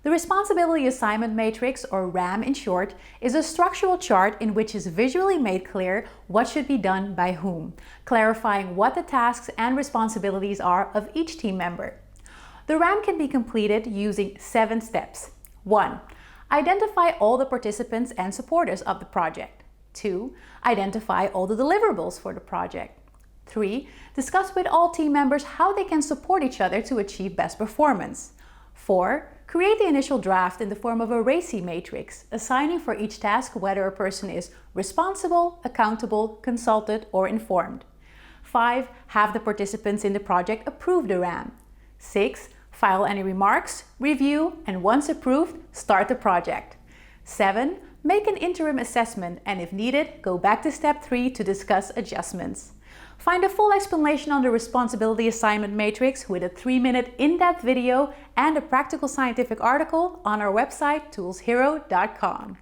The Responsibility Assignment Matrix, or RAM in short, is a structural chart in which is visually made clear what should be done by whom, clarifying what the tasks and responsibilities are of each team member. The RAM can be completed using 7 steps. 1. Identify all the participants and supporters of the project. 2. Identify all the deliverables for the project. 3. Discuss with all team members how they can support each other to achieve best performance. 4. Create the initial draft in the form of a Raci matrix, assigning for each task whether a person is responsible, accountable, consulted, or informed. 5. Have the participants in the project approve the RAM. 6. File any remarks, review, and once approved, start the project. 7. Make an interim assessment, and if needed, go back to step 3 to discuss adjustments. Find a full explanation on the Responsibility Assignment Matrix with a 3-minute in-depth video and a practical scientific article on our website toolshero.com.